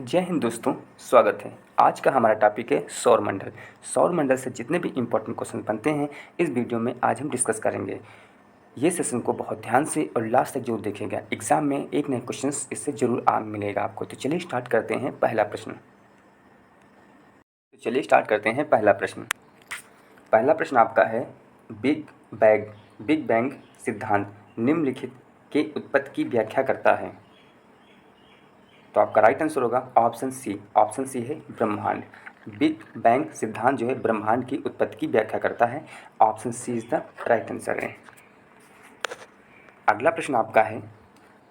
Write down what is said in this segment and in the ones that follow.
जय हिंद दोस्तों, स्वागत है। आज का हमारा टॉपिक है सौरमंडल। सौरमंडल से जितने भी इम्पोर्टेंट क्वेश्चन बनते हैं इस वीडियो में आज हम डिस्कस करेंगे। ये सेशन को बहुत ध्यान से और लास्ट तक जरूर देखिएगा। एग्जाम में एक नए क्वेश्चन इससे जरूर मिलेगा आपको। तो चलिए स्टार्ट करते हैं पहला प्रश्न। पहला प्रश्न आपका है, बिग बैंग सिद्धांत निम्नलिखित के उत्पत्ति की व्याख्या करता है। तो आपका राइट आंसर होगा ऑप्शन सी है ब्रह्मांड। बिग बैंग सिद्धांत जो है ब्रह्मांड की उत्पत्ति की व्याख्या करता है। Option C is the right answer है। अगला प्रश्न आपका है,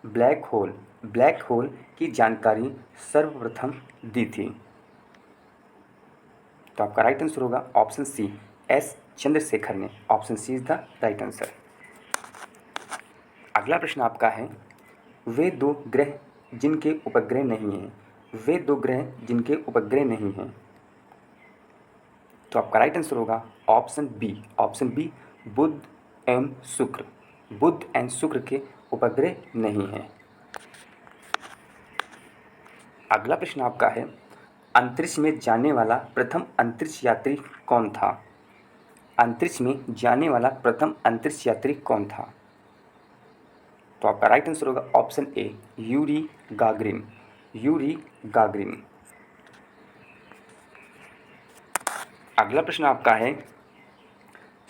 ब्लैक होल की जानकारी सर्वप्रथम दी थी। तो आपका राइट आंसर होगा ऑप्शन सी एस चंद्रशेखर ने। Option C is the right answer. अगला प्रश्न आपका है, वे दो ग्रह जिनके उपग्रह नहीं हैं। तो आपका राइट आंसर होगा ऑप्शन बी बुध एवं शुक्र के उपग्रह नहीं हैं। अगला प्रश्न आपका है, अंतरिक्ष में जाने वाला प्रथम अंतरिक्ष यात्री कौन था? तो आपका राइट आंसर होगा ऑप्शन ए यूरी गागरिन। अगला प्रश्न आपका है,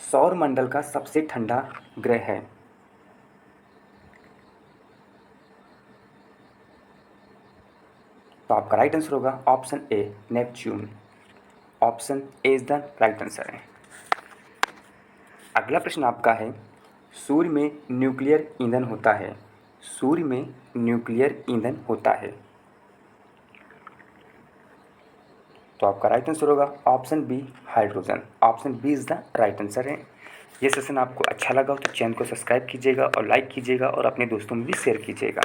सौरमंडल का सबसे ठंडा ग्रह है। तो आपका राइट आंसर होगा option A Neptune. Option A is the right answer है। अगला प्रश्न आपका है, सूर्य में न्यूक्लियर ईंधन होता है। तो आपका राइट आंसर होगा option B hydrogen. Option B is the right answer है। ये सेशन आपको अच्छा लगा हो तो चैनल को सब्सक्राइब कीजिएगा और लाइक कीजिएगा और अपने दोस्तों में भी शेयर कीजिएगा।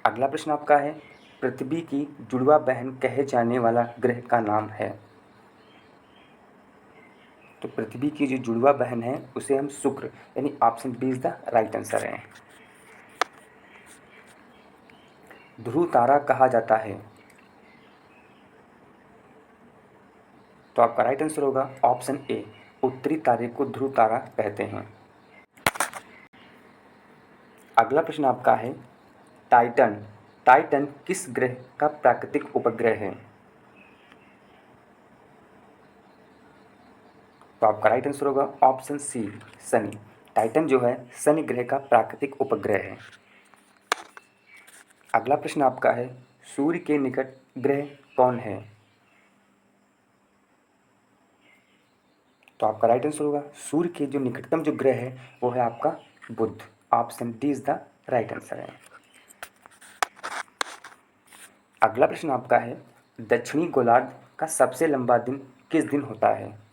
अगला प्रश्न आपका है, पृथ्वी की जुड़वा बहन कहे जाने वाला ग्रह का नाम है। तो पृथ्वी की जो जुड़वा बहन है उसे हम शुक्र यानी option B is the right answer है। ध्रुव तारा कहा जाता है। तो आपका राइट आंसर होगा ऑप्शन ए उत्तरी तारे को ध्रुव तारा कहते हैं। अगला प्रश्न आपका है, टाइटन किस ग्रह का प्राकृतिक उपग्रह है? तो आपका राइट आंसर होगा ऑप्शन सी शनि। टाइटन जो है शनि ग्रह का प्राकृतिक उपग्रह है। अगला प्रश्न आपका है, सूर्य के निकट ग्रह कौन है? तो आपका राइट आंसर होगा सूर्य के जो निकटतम जो ग्रह है वो है आपका बुध। Option D is the right answer है। अगला प्रश्न आपका है, दक्षिणी गोलार्ध का सबसे लंबा दिन किस दिन होता है?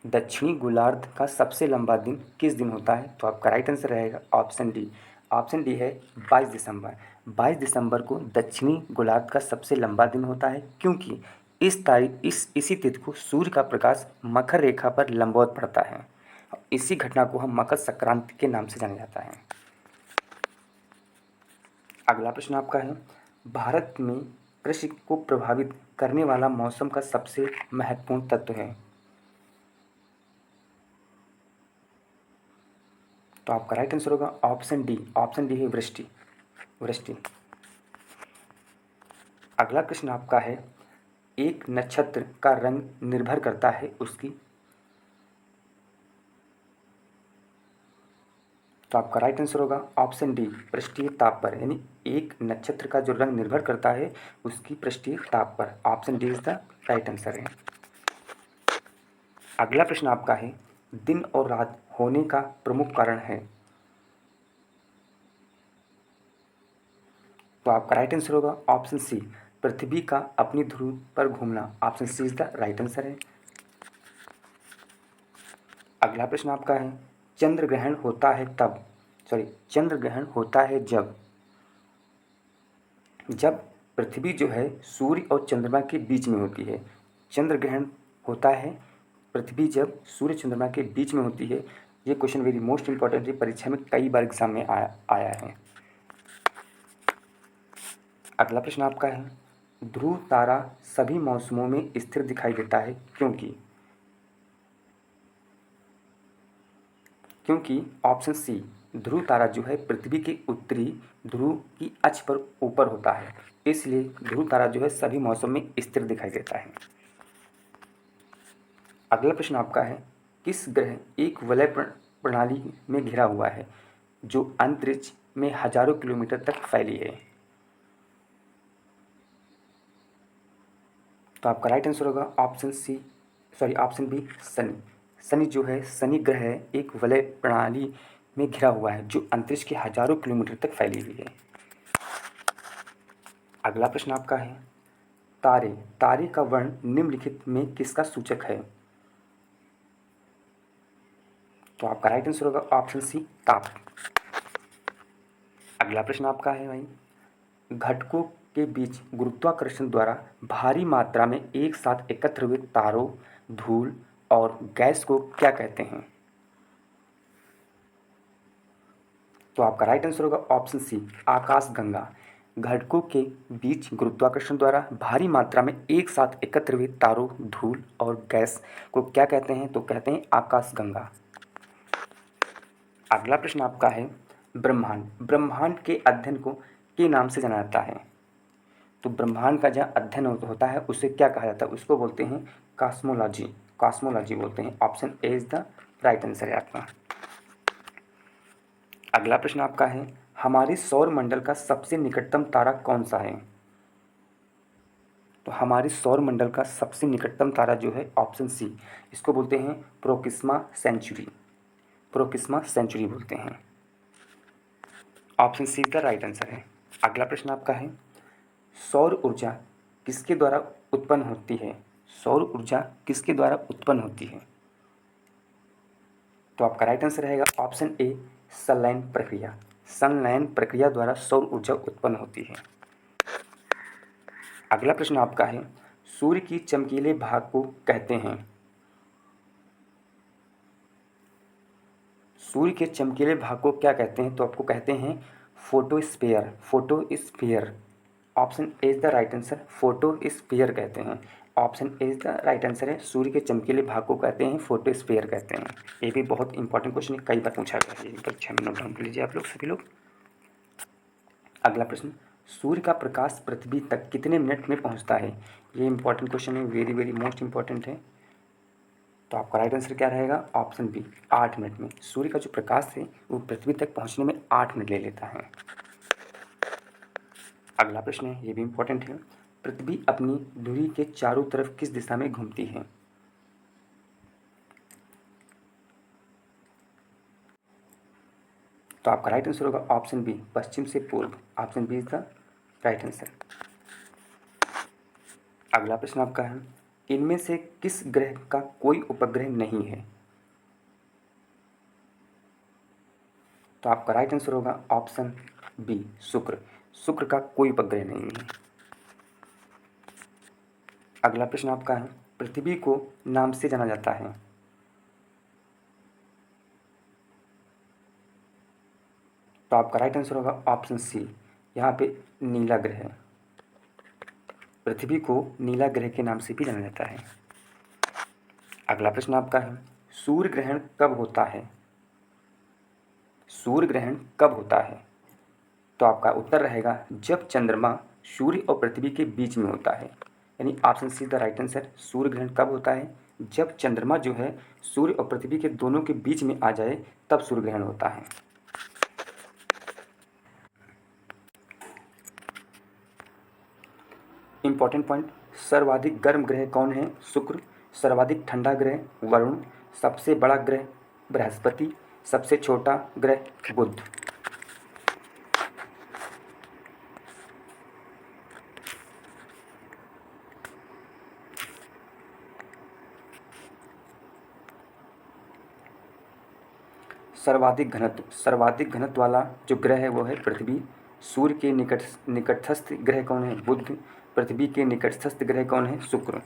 दक्षिणी गोलार्ध का सबसे लंबा दिन किस दिन होता है? तो आपका राइट आंसर रहेगा ऑप्शन डी। ऑप्शन डी है 22 दिसंबर। 22 दिसंबर को दक्षिणी गोलार्ध का सबसे लंबा दिन होता है क्योंकि इसी तिथि को सूर्य का प्रकाश मकर रेखा पर लंबवत पड़ता है। इसी घटना को हम मकर संक्रांति के नाम से जाना जाता है। अगला प्रश्न आपका है, भारत में कृषि को प्रभावित करने वाला मौसम का सबसे महत्वपूर्ण तत्व है। तो आपका राइट आंसर होगा ऑप्शन डी। ऑप्शन डी है वृष्टि। अगला प्रश्न आपका है, एक नक्षत्र का रंग निर्भर करता है उसकी। तो आपका राइट आंसर होगा ऑप्शन डी पृष्ठीय ताप पर। यानी एक नक्षत्र का जो रंग निर्भर करता है उसकी पृष्ठीय ताप पर। Option D is the right answer है। अगला प्रश्न आपका है, दिन और रात होने का प्रमुख कारण है। तो आपका राइट आंसर होगा ऑप्शन सी पृथ्वी का अपनी ध्रुव पर घूमना। Option C is the right answer है। अगला प्रश्न आपका है, चंद्र ग्रहण होता है जब पृथ्वी जो है सूर्य और चंद्रमा के बीच में होती है। चंद्र ग्रहण होता है पृथ्वी जब सूर्य चंद्रमा के बीच में होती है। ये क्वेश्चन वेरी मोस्ट इंपॉर्टेंट है, परीक्षा में कई बार एग्जाम में आया है। अगला प्रश्न आपका है, ध्रुव तारा सभी मौसमों में स्थिर दिखाई देता है क्योंकि? क्योंकि ऑप्शन सी, ध्रुव तारा जो है पृथ्वी के उत्तरी ध्रुव की अक्ष पर ऊपर होता है, इसलिए ध्रुव तारा जो है सभी मौसम में स्थिर दिखाई देता है। अगला प्रश्न आपका है, किस ग्रह एक वलय प्रणाली में घिरा हुआ है जो अंतरिक्ष में हजारों किलोमीटर तक फैली है? तो आपका राइट आंसर होगा ऑप्शन बी, शनि। शनि जो है, शनि ग्रह है, एक वलय प्रणाली में घिरा हुआ है जो अंतरिक्ष के हजारों किलोमीटर तक फैली हुई है। अगला प्रश्न आपका है, तारे तारे का वर्ण निम्नलिखित में किसका सूचक है? तो आपका राइट आंसर होगा ऑप्शन सी, ताप। अगला प्रश्न आपका है भाई, घटकों के बीच गुरुत्वाकर्षण द्वारा भारी मात्रा में एक साथ एकत्र हुए तारों, धूल और गैस को क्या कहते हैं? तो आपका राइट आंसर होगा ऑप्शन सी, आकाशगंगा। घटकों के बीच गुरुत्वाकर्षण द्वारा भारी मात्रा में एक साथ एकत्र हुए तारों, धूल और गैस को क्या कहते हैं? तो कहते हैं आकाशगंगा। अगला प्रश्न आपका है, ब्रह्मांड ब्रह्मांड के अध्ययन को के नाम से जाना जाता है? तो ब्रह्मांड का जहाँ अध्ययन होता है उसे क्या कहा जाता है? उसको बोलते हैं कॉस्मोलॉजी। कॉस्मोलॉजी बोलते हैं। Option A is the right answer है आपका। अगला प्रश्न आपका है, हमारे सौर मंडल का सबसे निकटतम तारा कौन सा है? तो हमारे सौर मंडल का सबसे निकटतम तारा जो है, ऑप्शन सी, इसको बोलते हैं प्रोक्सिमा सेंचुरी। प्रोक्सिमा सेंचुरी बोलते हैं। Option C the right answer है। अगला प्रश्न आपका है, सौर ऊर्जा किसके द्वारा उत्पन्न होती है? सौर ऊर्जा किसके द्वारा उत्पन्न होती है? तो आपका राइट आंसर रहेगा ऑप्शन ए, संलयन प्रक्रिया। संलयन प्रक्रिया द्वारा सौर ऊर्जा उत्पन्न होती है। अगला प्रश्न आपका है, सूर्य की चमकीले भाग को कहते हैं? सूर्य के चमकीले भाग को क्या कहते हैं? तो आपको कहते हैं photosphere. Photosphere. Option A is the right answer, photosphere कहते हैं। Option A is the right answer है, सूर्य के चमकीले भाग को कहते हैं फोटोस्फीयर कहते हैं। ये भी बहुत इंपॉर्टेंट क्वेश्चन है, कई बार पूछा गया है, परीक्षा में नोट डाउन कर लीजिए आप लोग सभी लोग। अगला प्रश्न, सूर्य का प्रकाश पृथ्वी तक कितने मिनट में पहुंचता है? ये इंपॉर्टेंट क्वेश्चन है, वेरी वेरी मोस्ट इंपॉर्टेंट है। तो आपका राइट आंसर क्या रहेगा? ऑप्शन बी, 8 मिनट में। सूर्य का जो प्रकाश है वो पृथ्वी तक पहुंचने में 8 मिनट ले लेता है। अगला प्रश्न है, ये भी इंपॉर्टेंट है, पृथ्वी अपनी धुरी के चारों तरफ किस दिशा में घूमती है? तो आपका राइट आंसर होगा ऑप्शन बी, पश्चिम से पूर्व। Option B is the right answer. अगला प्रश्न आपका है, इनमें से किस ग्रह का कोई उपग्रह नहीं है? तो आपका राइट आंसर होगा ऑप्शन बी, शुक्र। शुक्र का कोई उपग्रह नहीं है। अगला प्रश्न आपका है, पृथ्वी को नाम से जाना जाता है? तो आपका राइट आंसर होगा ऑप्शन सी, यहाँ पे नीला ग्रह। पृथ्वी को नीला ग्रह के नाम से भी जाना जाता है। अगला प्रश्न आपका है, सूर्य ग्रहण कब होता है? सूर्य ग्रहण कब होता है? तो आपका उत्तर रहेगा जब चंद्रमा सूर्य और पृथ्वी के बीच में होता है। यानी option C the right answer. सूर्य ग्रहण कब होता है? जब चंद्रमा जो है सूर्य और पृथ्वी के दोनों के बीच में आ जाए तब सूर्य ग्रहण होता है। इंपॉर्टेंट पॉइंट, सर्वाधिक गर्म ग्रह कौन है? शुक्र। सर्वाधिक ठंडा ग्रह वरुण। सबसे बड़ा ग्रह बृहस्पति। सबसे छोटा ग्रह बुध। सर्वाधिक घनत्व वाला जो ग्रह है वो है पृथ्वी। सूर्य के निकटस्थ ग्रह कौन है? बुध। पृथ्वी के निकटस्थ ग्रह कौन है? शुक्र।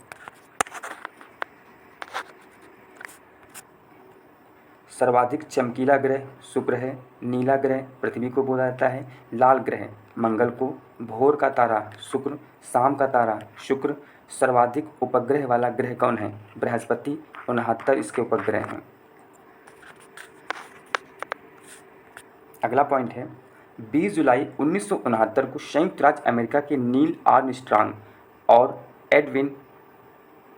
सर्वाधिक चमकीला ग्रह शुक्र है, नीला ग्रह पृथ्वी को बोला जाता है, लाल ग्रह मंगल को, भोर का तारा शुक्र, शाम का तारा शुक्र। सर्वाधिक उपग्रह वाला ग्रह कौन है? बृहस्पति, 69 इसके उपग्रह हैं। अगला पॉइंट है 20 जुलाई 1969 को संयुक्त राज्य अमेरिका के नील आर्मस्ट्रांग और एडविन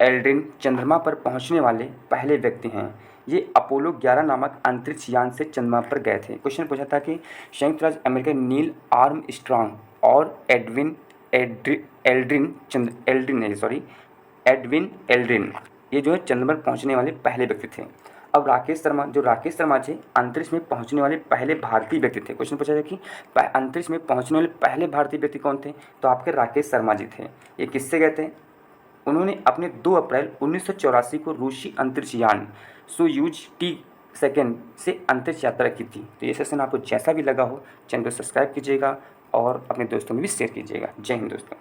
एल्ड्रिन चंद्रमा पर पहुंचने वाले पहले व्यक्ति हैं। ये अपोलो 11 नामक अंतरिक्ष यान से चंद्रमा पर गए थे। क्वेश्चन पूछा था कि संयुक्त राज्य अमेरिका नील आर्मस्ट्रांग और एडविन एल्ड्रिन ये जो है चंद्रमा पर पहुंचने वाले पहले व्यक्ति थे। अब राकेश शर्मा थे अंतरिक्ष में पहुंचने वाले पहले भारतीय व्यक्ति थे। क्वेश्चन पूछा था कि अंतरिक्ष में पहुंचने वाले पहले भारतीय व्यक्ति कौन थे? तो आपके राकेश शर्मा जी थे। ये किससे गए थे? उन्होंने अपने 2 अप्रैल 1984 को रूसी अंतरिक्ष यान सोयूज T2 से अंतरिक्ष यात्रा की थी। तो ये सेशन आपको जैसा भी लगा हो चैनल को सब्सक्राइब कीजिएगा और अपने दोस्तों में भी शेयर कीजिएगा। जय हिंद दोस्तों।